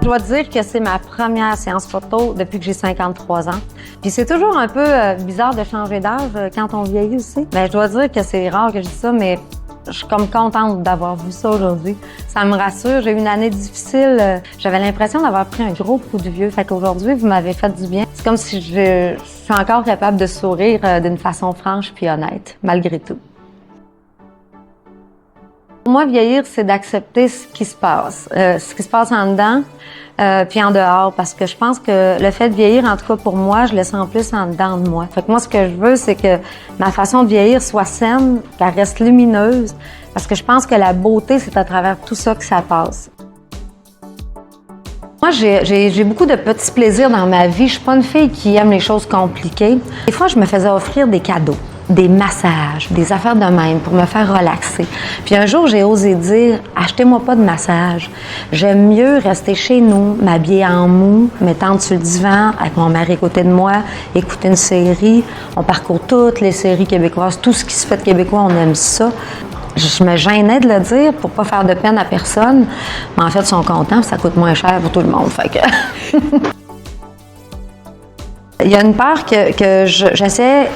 Je dois dire que c'est ma première séance photo depuis que j'ai 53 ans. Puis c'est toujours un peu bizarre de changer d'âge quand on vieillit aussi. Mais je dois dire que c'est rare que je dise ça, mais je suis comme contente d'avoir vu ça aujourd'hui. Ça me rassure. J'ai eu une année difficile. J'avais l'impression d'avoir pris un gros coup de vieux. Fait qu'aujourd'hui, vous m'avez fait du bien. C'est comme si je suis encore capable de sourire d'une façon franche puis honnête, malgré tout. Pour moi, vieillir, c'est d'accepter ce qui se passe en dedans, puis en dehors, parce que je pense que le fait de vieillir, en tout cas pour moi, je le sens plus en dedans de moi. Fait que moi, ce que je veux, c'est que ma façon de vieillir soit saine, qu'elle reste lumineuse, parce que je pense que la beauté, c'est à travers tout ça que ça passe. Moi, j'ai beaucoup de petits plaisirs dans ma vie. Je suis pas une fille qui aime les choses compliquées. Des fois, je me faisais offrir des cadeaux, des massages, des affaires de même pour me faire relaxer. Puis un jour, j'ai osé dire « Achetez-moi pas de massage. J'aime mieux rester chez nous, m'habiller en mou, m'étendre sur le divan avec mon mari à côté de moi, écouter une série. On parcourt toutes les séries québécoises. Tout ce qui se fait de québécois, on aime ça. » Je me gênais de le dire pour pas faire de peine à personne, mais en fait, ils sont contents, ça coûte moins cher pour tout le monde. Fait que il y a une part que j'essaie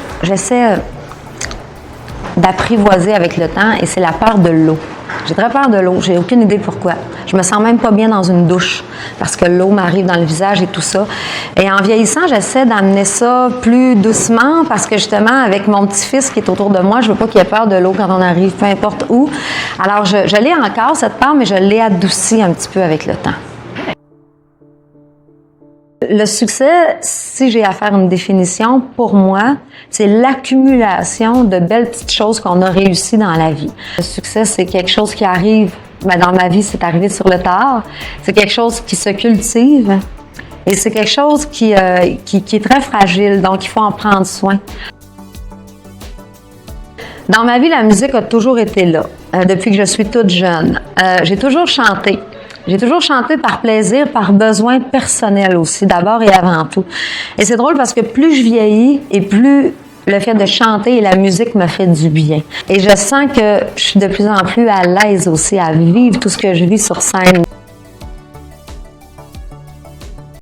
d'apprivoiser avec le temps, et c'est la peur de l'eau. J'ai très peur de l'eau, j'ai aucune idée pourquoi. Je me sens même pas bien dans une douche parce que l'eau m'arrive dans le visage et tout ça. Et en vieillissant, j'essaie d'amener ça plus doucement parce que justement, avec mon petit-fils qui est autour de moi, je veux pas qu'il ait peur de l'eau quand on arrive, peu importe où. Alors, je l'ai encore, cette peur, mais je l'ai adoucie un petit peu avec le temps. Le succès, si j'ai à faire une définition, pour moi, c'est l'accumulation de belles petites choses qu'on a réussies dans la vie. Le succès, c'est quelque chose qui arrive, dans ma vie, c'est arrivé sur le tard. C'est quelque chose qui se cultive et c'est quelque chose qui est très fragile, donc il faut en prendre soin. Dans ma vie, la musique a toujours été là, depuis que je suis toute jeune. J'ai toujours chanté. J'ai toujours chanté par plaisir, par besoin personnel aussi, d'abord et avant tout. Et c'est drôle parce que plus je vieillis et plus le fait de chanter et la musique me fait du bien. Et je sens que je suis de plus en plus à l'aise aussi à vivre tout ce que je vis sur scène.